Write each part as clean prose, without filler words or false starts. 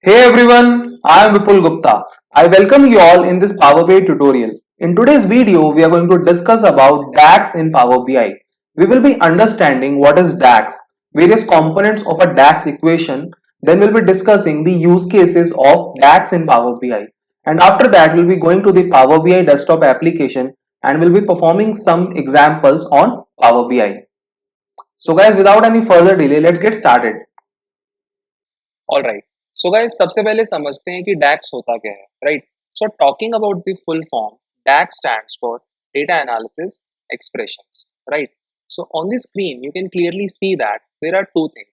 Hey everyone, I am Vipul Gupta. I welcome you all in this powerBi tutorial. In today's video, we are going to discuss about DAX in Power BI. We will be understanding what is DAX, various components of a DAX equation, then we'll be discussing the use cases of DAX in Power BI. And after that, we'll be going to the Power BI desktop application and we'll be performing some examples on Power BI. So guys, without any further delay, let's get started. Alright, so guys सबसे पहले समझते हैं कि DAX होता क्या है, right? So talking about the full form, DAX stands for Data Analysis Expressions, right? So on the screen you can clearly see that there are two things,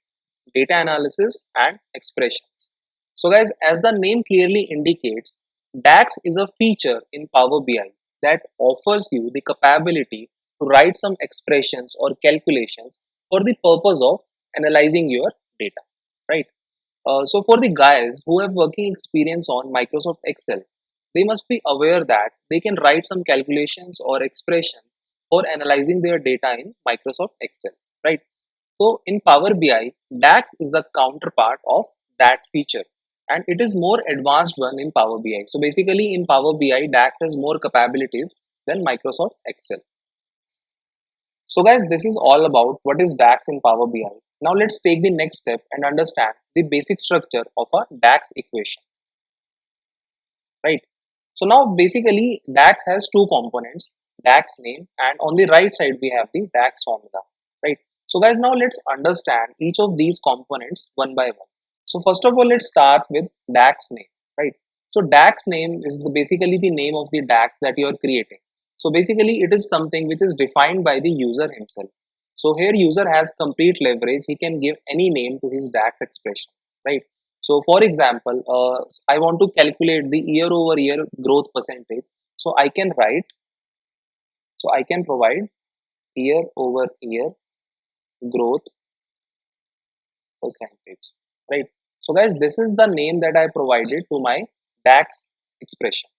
data analysis and expressions. So guys, as the name clearly indicates, DAX is a feature in Power BI that offers you the capability to write some expressions or calculations for the purpose of analyzing your data, right? So for the guys who have working experience on Microsoft Excel, they must be aware that they can write some calculations or expressions for analyzing their data in Microsoft Excel, right? So in Power BI, DAX is the counterpart of that feature, and it is more advanced one in Power BI. So basically in Power BI, DAX has more capabilities than Microsoft Excel. So guys, this is all about what is DAX in Power BI. Now let's take the next step and understand the basic structure of a DAX equation, right? So now basically DAX has two components, DAX name, and on the right side we have the DAX formula, right? So guys, now let's understand each of these components one by one. So first of all, let's start with DAX name, right? So DAX name is basically the name of the DAX that you are creating. So basically it is something which is defined by the user himself. So here user has complete leverage. He can give any name to his DAX expression, right? So for example, I want to calculate the year over year growth percentage. So I can write, so I can provide year over year growth percentage, right? So guys, this is the name that I provided to my DAX expression,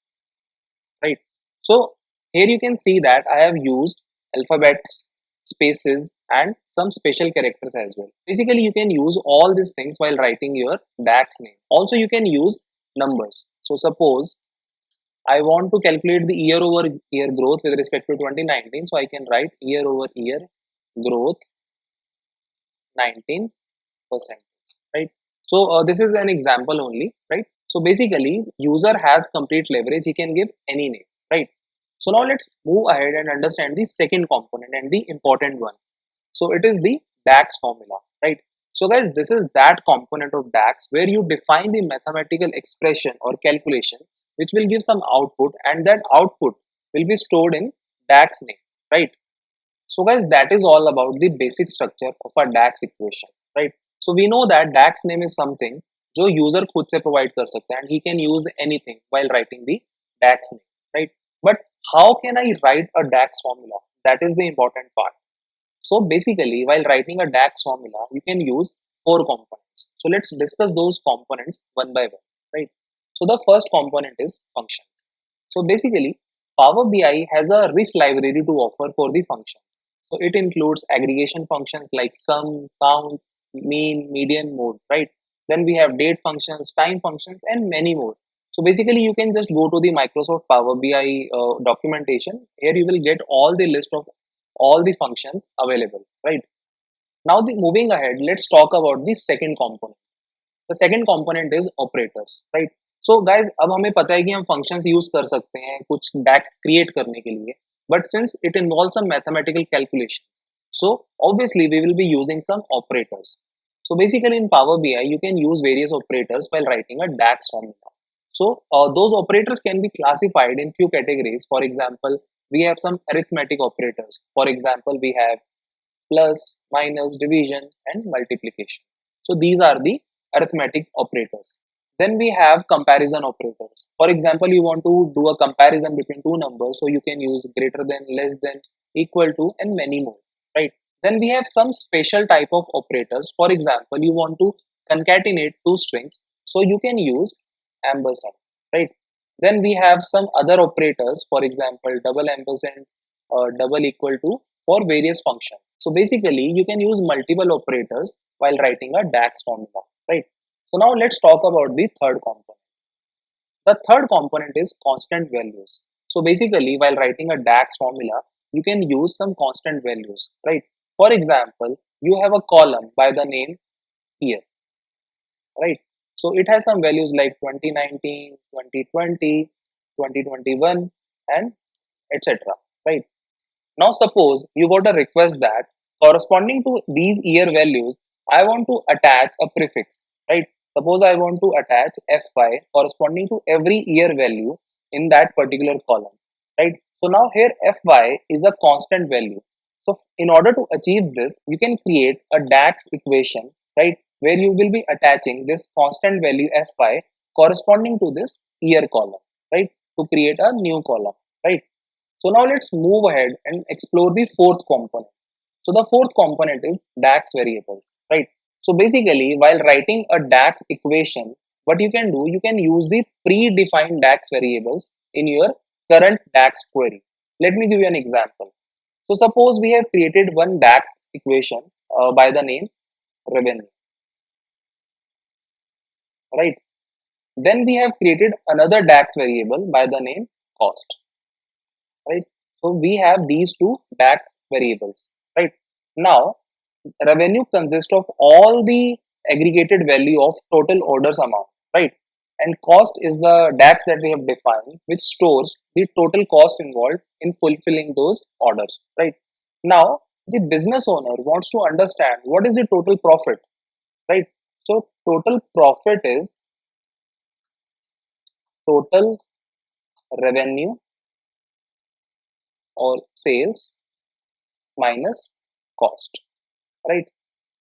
right? So here you can see that I have used alphabets, spaces, and some special characters as well. Basically, you can use all these things while writing your DAX name. Also, you can use numbers. So suppose I want to calculate the year over year growth with respect to 2019. So I can write year over year growth 19%, right? So this is an example only, right? So basically user has complete leverage. He can give any name, right? So now let's move ahead and understand the second component and the important one. So it is the DAX formula, right? So guys, this is that component of DAX where you define the mathematical expression or calculation which will give some output, and that output will be stored in DAX name, right? So guys, that is all about the basic structure of a DAX equation, right? So we know that DAX name is something जो user खुद से provide कर सकता है, and he can use anything while writing the DAX name, right? But how can I write a DAX formula? That is the important part. So basically, while writing a DAX formula, you can use four components. So let's discuss those components one by one, right? So the first component is functions. So basically, Power BI has a rich library to offer for the functions. So it includes aggregation functions like sum, count, mean, median, mode, right? Then we have date functions, time functions, and many more. So basically, you can just go to the Microsoft Power BI documentation. Here you will get all the list of all the functions available, right? Now the moving ahead, let's talk about the second component. The second component is operators, right? So guys, अब हमें पता है कि हम functions use कर सकते हैं कुछ DAX create करने के लिए, but since it involves some mathematical calculations, so obviously we will be using some operators. So basically in Power BI, you can use various operators while writing a DAX formula. So those operators can be classified in few categories. For example, we have some arithmetic operators. For example, we have plus, minus, division, and multiplication. So these are the arithmetic operators. Then we have comparison operators. For example, you want to do a comparison between two numbers, so you can use greater than, less than, equal to, and many more, right? Then we have some special type of operators. For example, you want to concatenate two strings, so you can use ampersand, right? Then we have some other operators, for example, double ampersand, double equal to, for various functions. So basically, you can use multiple operators while writing a DAX formula, right? So now let's talk about the third component. The third component is constant values. So basically, while writing a DAX formula, you can use some constant values, right? For example, you have a column by the name year, right? So it has some values like 2019, 2020, 2021, and etc. Right? Now suppose you got a request that corresponding to these year values, I want to attach a prefix, right? Suppose I want to attach fy corresponding to every year value in that particular column, right? So now here fy is a constant value. So in order to achieve this, you can create a DAX equation, right? Where you will be attaching this constant value fy corresponding to this year column, right? To create a new column, right? So now let's move ahead and explore the fourth component. So the fourth component is DAX variables, right? So basically, while writing a DAX equation, what you can do, you can use the predefined DAX variables in your current DAX query. Let me give you an example. So suppose we have created one DAX equation by the name revenue, right? Then we have created another DAX variable by the name cost, right? So we have these two DAX variables, right? Now, revenue consists of all the aggregated value of total orders amount, right? And cost is the DAX that we have defined, which stores the total cost involved in fulfilling those orders, right? Now, the business owner wants to understand what is the total profit, right? So, total profit is total revenue or sales minus cost, right?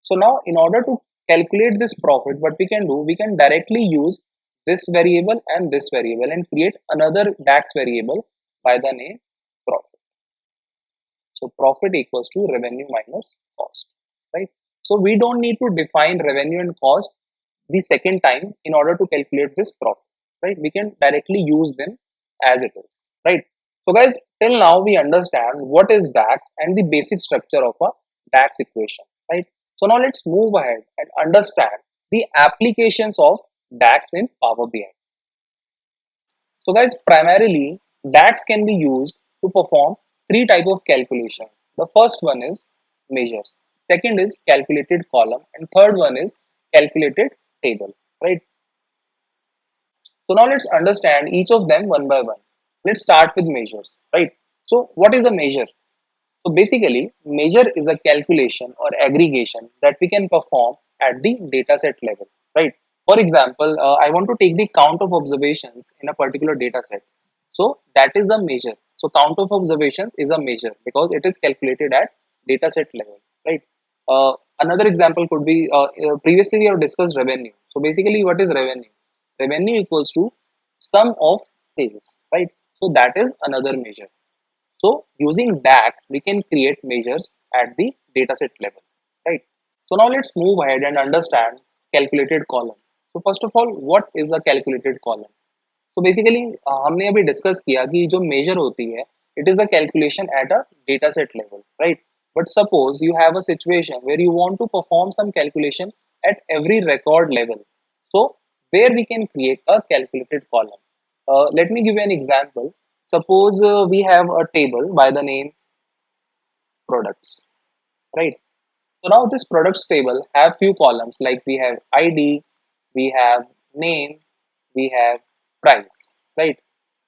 So now in order to calculate this profit, what we can do, we can directly use this variable and this variable and create another DAX variable by the name profit. So profit equals to revenue minus cost, right? So we don't need to define revenue and cost the second time in order to calculate this profit, right? We can directly use them as it is, right? So guys, till now we understand what is DAX and the basic structure of a DAX equation, right? So now let's move ahead and understand the applications of DAX in Power BI. So guys, primarily DAX can be used to perform three type of calculations. The first one is measures, second is calculated column, and third one is calculated table, right? So now let's understand each of them one by one. Let's start with measures, right? So what is a measure? So basically, measure is a calculation or aggregation that we can perform at the dataset level, right? For example, I want to take the count of observations in a particular dataset. So that is a measure. So count of observations is a measure because it is calculated at dataset level, right? Another example could be previously we have discussed revenue. So basically, what is revenue? Revenue equals to sum of sales, right? So that is another measure. So using DAX, we can create measures at the dataset level, right? So now let's move ahead and understand calculated column. So first of all, what is a calculated column? So basically, हमने अभी discuss किया कि जो major होती है, it is a calculation at a dataset level, right? But suppose you have a situation where you want to perform some calculation at every record level. So there we can create a calculated column. Let me give you an example. Suppose we have a table by the name products, right? So now this products table have few columns like we have ID, we have name, we have price, right?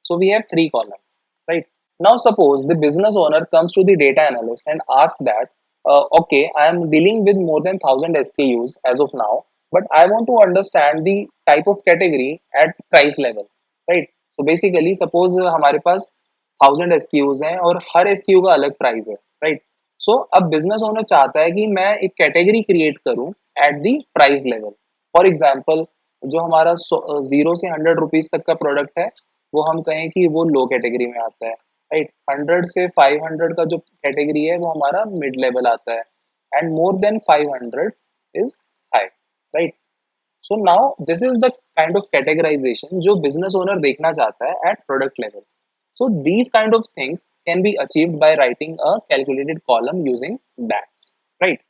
So we have three columns, right? Now suppose the business owner comes to the data analyst and asks that, okay, I am dealing with more than 1000 SKUs as of now, but I want to understand the type of category at price level, right? So basically suppose हमारे पास 1000 SKUs हैं और हर SKU का अलग price है, right? सो अब business owner चाहता है कि मैं एक कैटेगरी क्रिएट करूं at the price level. For example जो हमारा 0 से 100 रुपीज तक का प्रोडक्ट है वो हम कहें कि वो लो कैटेगरी में आता है, राइट? 100 से 500 का जो कैटेगरी है वो हमारा मिड लेवल आता है and more than 500 is high, right? So now this is the kind of categorization जो बिजनेस ओनर देखना चाहता है at product level. So these kind of things can be achieved by writing a calculated column using DAX, right?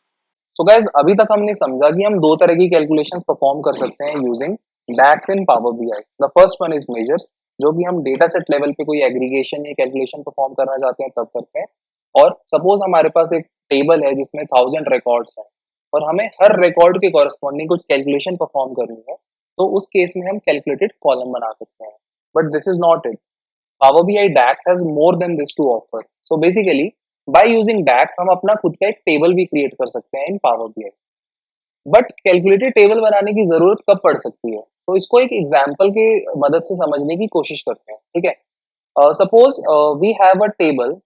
So guys अभी तक हमने समझा कि हम दो तरह की कैलकुलेशंस परफॉर्म कर सकते हैं using DAX in power BI. The first one is measures, जो कि हम डेटा सेट लेवल पे कोई एग्रीगेशन या कैलकुलेशन परफॉर्म करना चाहते हैं तब करते हैं। और सपोज हमारे पास एक टेबल है जिसमें 1000 रिकॉर्ड्स हैं और हमें हर रिकॉर्ड के कॉरस्पॉन्डिंग कुछ कैलकुलेशन परफॉर्म करनी है, तो उस केस में हम कैलकुलेटेड कॉलम बना सकते हैं। But this is not it, Power BI DAX has more than this to offer. So basically, by using DAX हम अपना खुद का एक टेबल भी क्रिएट कर सकते हैं इन Power BI। But calculated table बनाने की जरूरत कब पड़ सकती है, तो इसको एक एग्जांपल के मदद से समझने की कोशिश करते हैं। ठीक है, suppose we have a table,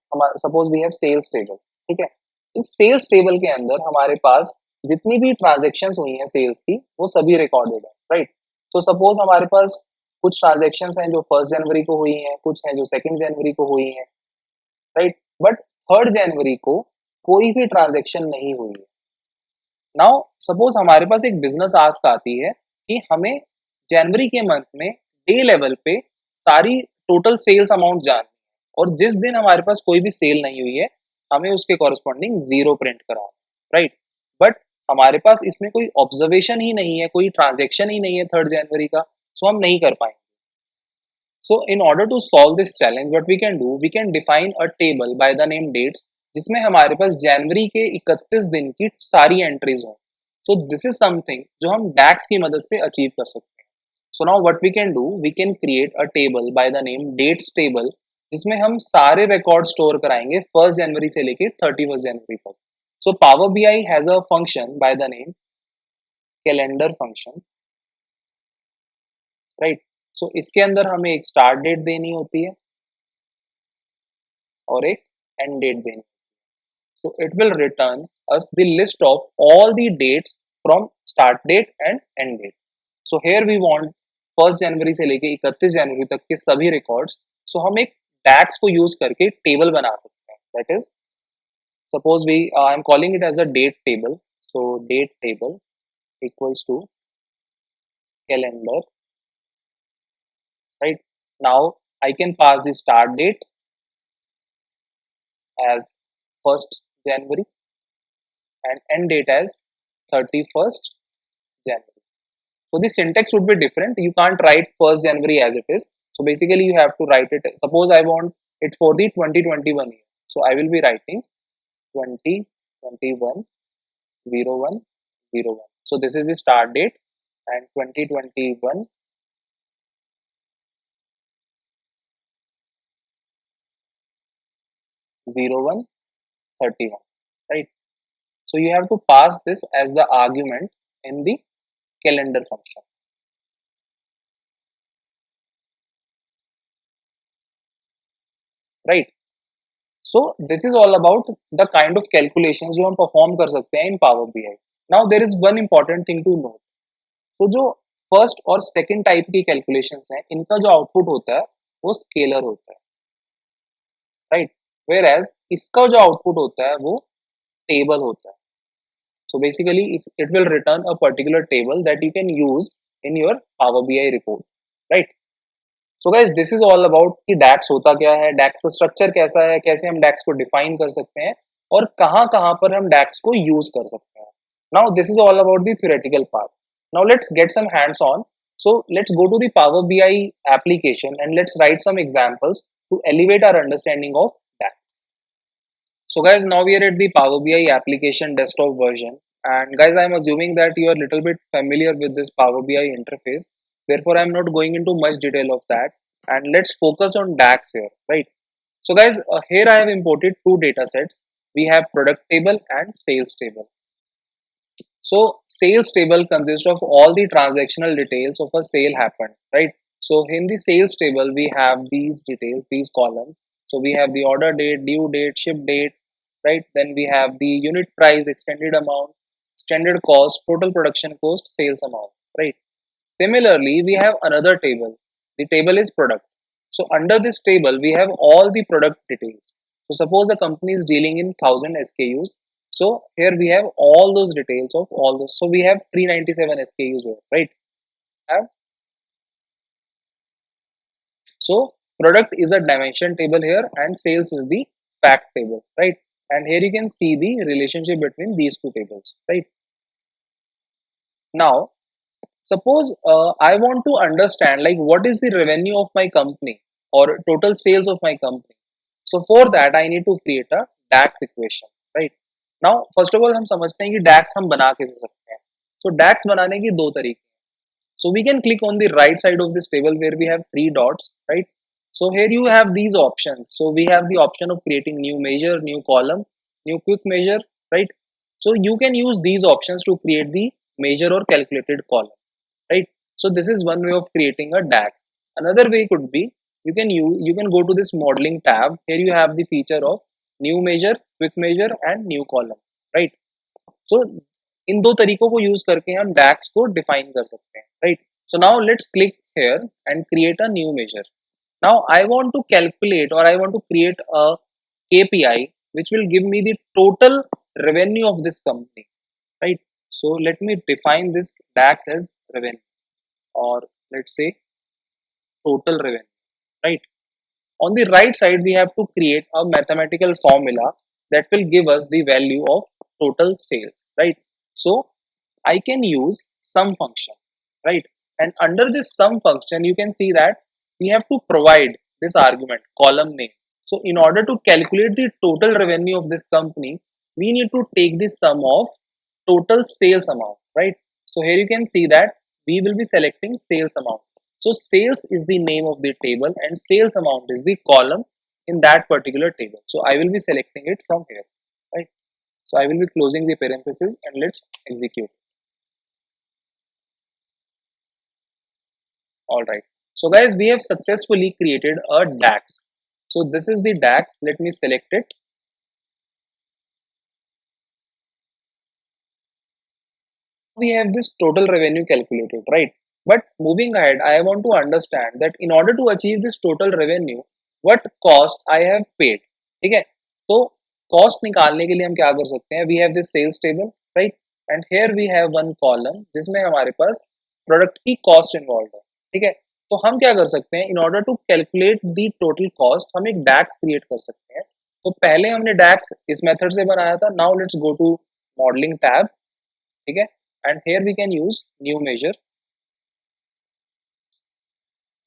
suppose we have sales table. ठीक है, इस सेल्स टेबल के अंदर हमारे पास जितनी भी ट्रांजेक्शन्स हुई हैं सेल्स की, वो सभी रिकॉर्डेड है, राइट। तो सपोज हमारे पास कुछ ट्रांजेक्शन्स हैं जो 1 जनवरी को हुई हैं, कुछ हैं जो 2 जनवरी को हुई हैं, राइट। बट 3 जनवरी को कोई भी ट्रांजेक्शन नहीं हुई है। नाउ सपोज हमारे पास एक बिजनेस आस्क आती है कि हमें जनवरी के मंथ में डे लेवल पे सारी टोटल सेल्स अमाउंट जाननी है, और जिस दिन हमारे पास कोई भी सेल नहीं हुई है हमें उसके कॉरस्पॉन्डिंग जीरो प्रिंट कराना, राइट। बट हमारे पास इसमें कोई ऑब्जर्वेशन ही नहीं है, कोई ट्रांजेक्शन ही नहीं है 3 जनवरी का, सो हम नहीं कर पाएंगे। So in order to solve this challenge, what we can do, we can define a table by the name dates, जिसमें हमारे पास जनवरी के 31 दिन की सारी एंट्रीज हों। So this is something जो हम DAX की मदद से अचीव कर सकते हैं। So now what we can do, we can create a table by the name dates table, जिसमें हम सारे रिकॉर्ड स्टोर कराएंगे 1 जनवरी से लेके 31 जनवरी तक। So Power BI has a function by the name calendar function, right? So इसके अंदर हमें एक स्टार्ट डेट देनी होती है और एक एंड डेट देनी। So it will return us the list of all the dates from start date and end date. So here we want 1 जनवरी से लेके 31 जनवरी तक के सभी रिकॉर्ड्स। So हम एक DAX को यूज करके टेबल बना सकते हैं। That is, suppose I am calling it as a date table. So date table equals to calendar, right? Now I can pass the start date as 1st January and end date as 31st January. So the syntax would be different. You can't write 1st January as it is. So basically you have to write it. Suppose I want it for the 2021 year. So I will be writing 2021 01 01. So this is the start date, and 2021 01 31, right? So you have to pass this as the argument in the calendar function, right? So this is all about the kind of calculations जो हम perform कर सकते हैं in Power BI. Now there is one important thing to note. तो जो first और second type की calculations हैं, इनका जो आउटपुट होता है वो स्केलर होता है, राइट। वेयर एज इसका जो आउटपुट होता है वो टेबल होता है। So basically it will return a particular table that you can use in your power BI report, right. So guys this is all about कि डैक्स होता क्या है, डैक्स का स्ट्रक्चर कैसा है, कैसे हम डैक्स को डिफाइन कर सकते हैं और कहाँ कहाँ पर हम डैक्स को यूज कर सकते हैं। Now this is all about the theoretical part. Now let's get some hands on. So let's go to the Power BI application and let's write some examples to elevate our understanding of DAX. So guys, now we are at the Power BI application desktop version, and guys, I'm assuming that you are a little bit familiar with this Power BI interface. Therefore, I'm not going into much detail of that, and let's focus on DAX here, right? So guys, here I have imported two data sets. We have product table and sales table. So sales table consists of all the transactional details of a sale happened, right? So in the sales table, we have these details, these columns. So we have the order date, due date, ship date, right? Then we have the unit price, extended amount, standard cost, total production cost, sales amount, right? Similarly, we have another table. The table is product. So under this table, we have all the product details. So suppose a company is dealing in 1000 SKUs. So here we have all those details of all those. So we have 397 SKUs here, right? Have So product is a dimension table here and sales is the fact table, right? and here you can see the relationship between these two tables, right? Now suppose I want to understand like what is the revenue of my company or total sales of my company. So for that I need to create a DAX equation, right? Now first of all हम समझते हैं कि DAX हम बना कैसे सकते हैं. So DAX बनाने की दो तरीके. So we can click on the right side of this table where we have three dots, right? So here you have these options. So we have the option of creating new measure, new column, new quick measure, right? So you can use these options to create the measure or calculated column, right? So this is one way of creating a DAX. Another way could be you can go to this modeling tab. Here you have the feature of new measure, quick measure and new column, right? So इन दो तरीकों को use करके हम DAX को define कर सकते हैं, right? So now let's click here and create a new measure. Now I want to calculate or I want to create a KPI which will give me the total revenue of this company, right? So let me define this DAX as revenue, or let's say total revenue, right? On the right side we have to create a mathematical formula that will give us the value of total sales, right? So I can use sum function, right? And under this sum function you can see that we have to provide this argument column name. So in order to calculate the total revenue of this company, we need to take the sum of total sales amount, right? So here you can see that we will be selecting sales amount. So sales is the name of the table and sales amount is the column in that particular table. So I will be selecting it from here, right? So I will be closing the parenthesis and let's execute. All right. So guys, we have successfully created a DAX. So this is the DAX. Let me select it. We have this total revenue calculated, right? But moving ahead, I want to understand that in order to achieve this total revenue, what cost I have paid. ठीक है? तो cost निकालने के लिए हम क्या कर सकते हैं? We have this sales table, right? And here we have one column जिसमें हमारे पास product की cost involved है, ठीक है? तो हम क्या कर सकते हैं? In order to calculate the total cost, हम एक DAX create कर सकते हैं. तो पहले हमने DAX इस method से बनाया था. Now let's go to modeling tab, ठीक है? And here we can use new measure.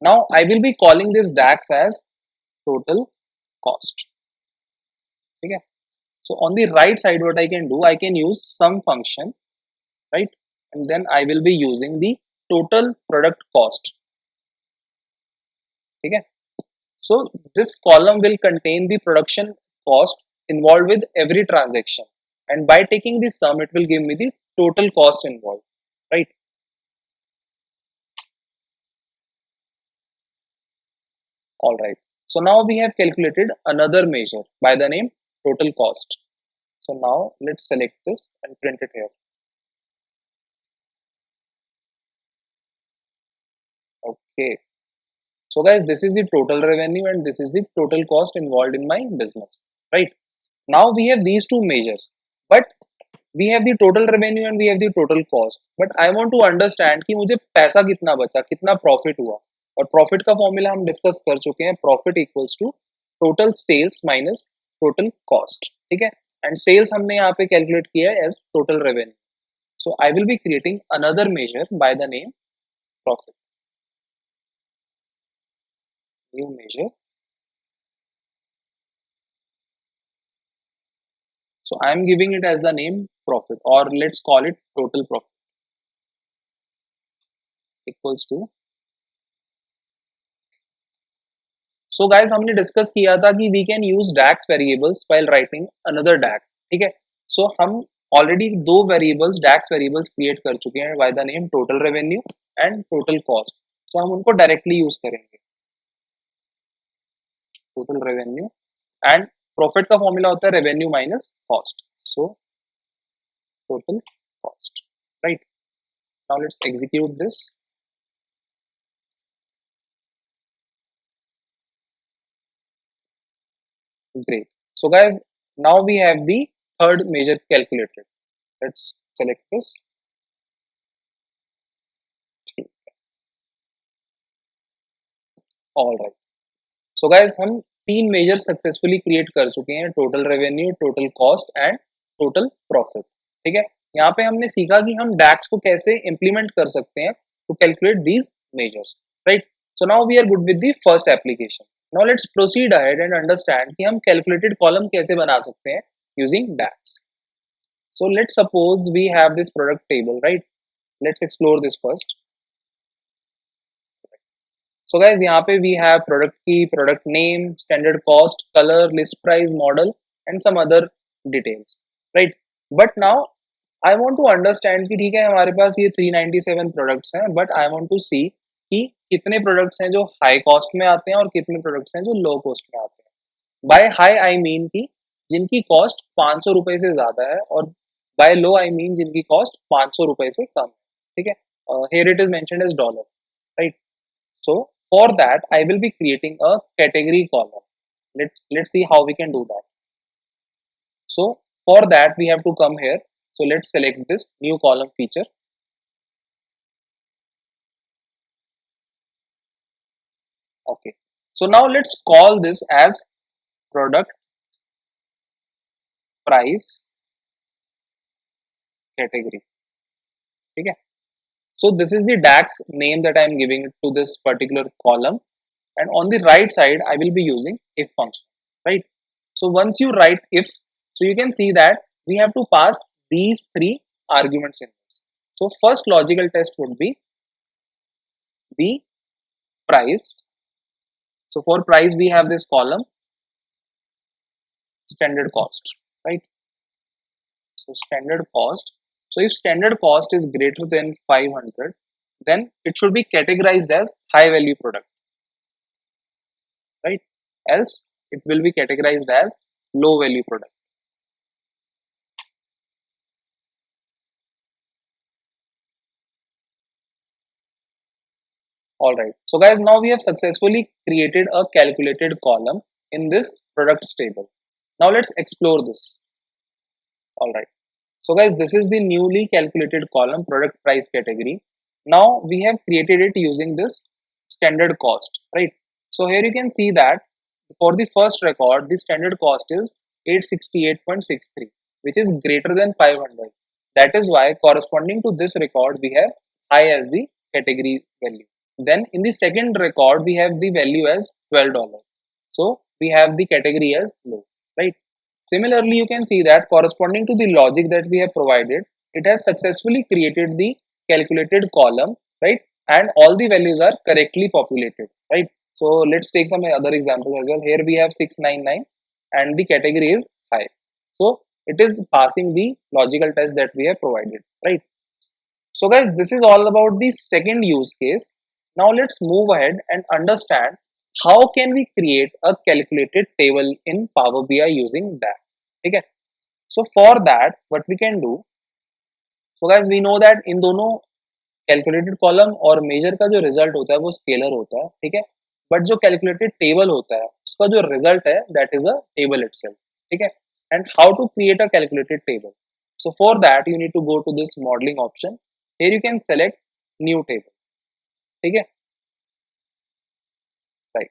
Now I will be calling this DAX as total cost. Okay. So on the right side what I can do, I can use sum function, right? And then I will be using the total product cost. Okay. So this column will contain the production cost involved with every transaction, and by taking the sum it will give me the total cost involved, right? All right. So now we have calculated another measure by the name total cost. So now let's select this and print it here. Okay. So guys, this is the total revenue and this is the total cost involved in my business, right? Now we have these two measures, but we have the total revenue and we have the total cost. But I want to understand कि मुझे पैसा कितना बचा, कितना profit हुआ. और profit का formula हम discuss कर चुके हैं. Profit equals to total sales minus total cost. ठीक है? And sales हमने यहाँ पे calculate किया है as total revenue. So I will be creating another measure by the name profit. New measure. So I am giving it as the name profit, or let's call it total profit equals to. So guys, हमने discuss किया था कि we can use DAX variables while writing another DAX. ठीक है? So हम already दो variables DAX variables create कर चुके हैं by the name total revenue and total cost. So हम उनको directly use करेंगे. Total revenue and profit का formula होता है revenue minus cost. So total cost, right? Now let's execute this. Great. So guys, now we have the third measure calculated. Let's select this. All right. So guys हम तीन major successfully create कर चुके हैं, total revenue, total cost and total profit. ठीक है, यहाँ पे हमने सीखा कि हम डैक्स को कैसे इंप्लीमेंट कर सकते हैं to calculate these measures, right. So now we are good with the first application. Now let's proceed ahead and understand कि हम कैलकुलेटेड कॉलम कैसे बना सकते हैं using DAX. So let's suppose we have this product table, right? Let's explore this first. So guys, यहाँ पे we have product key, product name, standard cost, color, list price, model, and some other details, right? But now I want to understand कि ठीक है हमारे पास ये 397 products हैं, but I want to see कि कितने products हैं जो high cost में आते हैं और कितने products हैं जो low cost में आते हैं। By high I mean कि जिनकी cost 500 रुपए से ज्यादा है, और by low I mean जिनकी cost 500 रुपए से कम है। ठीक है, here it is mentioned as dollar, right? So for that, I will be creating a category column. Let's see how we can do that. So for that, we have to come here. So let's select this new column feature. Okay. So now let's call this as product price category. Okay. So this is the DAX name that I am giving to this particular column. And on the right side, I will be using if function, right? So once you write if, so you can see that we have to pass these three arguments in this. So first logical test would be the price. So for price, we have this column standard cost, right? So standard cost. So if standard cost is greater than 500, then it should be categorized as high value product, right? Else it will be categorized as low value product. Alright, so guys, now we have successfully created a calculated column in this products table. Now let's explore this. Alright, so guys, this is the newly calculated column product price category. Now we have created it using this standard cost, right? So here you can see that for the first record, the standard cost is 868.63, which is greater than 500. That is why corresponding to this record, we have high as the category value. Then in the second record, we have the value as $12. So we have the category as low, right? Similarly, you can see that corresponding to the logic that we have provided, it has successfully created the calculated column, right? And all the values are correctly populated, right? So let's take some other examples as well. Here we have 699 and the category is high. So it is passing the logical test that we have provided, right? So guys, this is all about the second use case. Now let's move ahead and understand how can we create a calculated table in Power BI using DAX. Okay. So for that, what we can do, so guys, we know that in दोनों calculated column और major का जो result होता है वो scalar होता है, ठीक है। बट जो कैलकुलेटेड टेबल होता है उसका जो रिजल्ट है that is a table itself, ठीक है। And how to create a calculated table, so for that you need to go to this modelling option. Here you can select new table, ठीक है, right.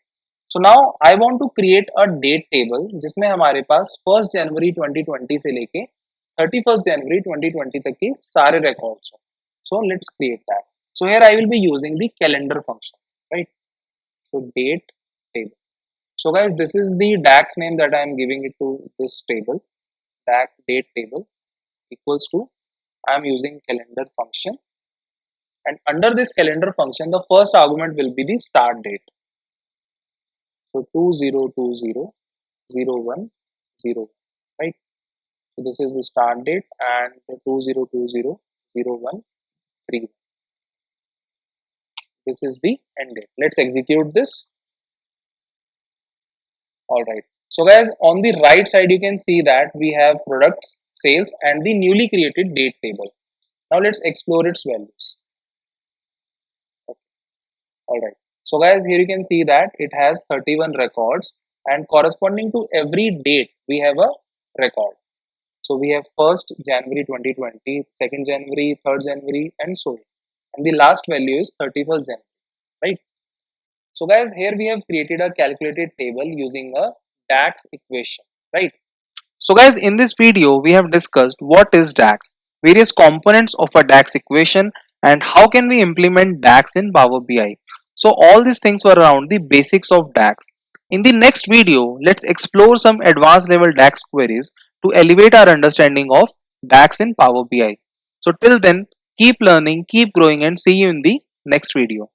So now I want to create a date table जिसमें हमारे पास 1 जनवरी 2020 से लेके 31 जनवरी 2020 तक के सारे records हो। So let's create that. So here I will be using the calendar function, right? So date table. So guys, this is the DAX name that I am giving it to this table. DAX date table equals to, I am using calendar function, and under this calendar function, the first argument will be the start date. So 20200101, right? So this is the start date and the 20200131. This is the end date. Let's execute this. All right. So guys, on the right side, you can see that we have products, sales, and the newly created date table. Now let's explore its values. Okay. All right. So guys, here you can see that it has 31 records, and corresponding to every date, we have a record. So we have 1st January 2020, 2nd January, 3rd January, and so on. And the last value is 31st January, right? So guys, here we have created a calculated table using a DAX equation, right? So guys, in this video, we have discussed what is DAX, various components of a DAX equation, and how can we implement DAX in Power BI. So all these things were around the basics of DAX. In the next video, let's explore some advanced level DAX queries to elevate our understanding of DAX in Power BI. So till then, keep learning, keep growing, and see you in the next video.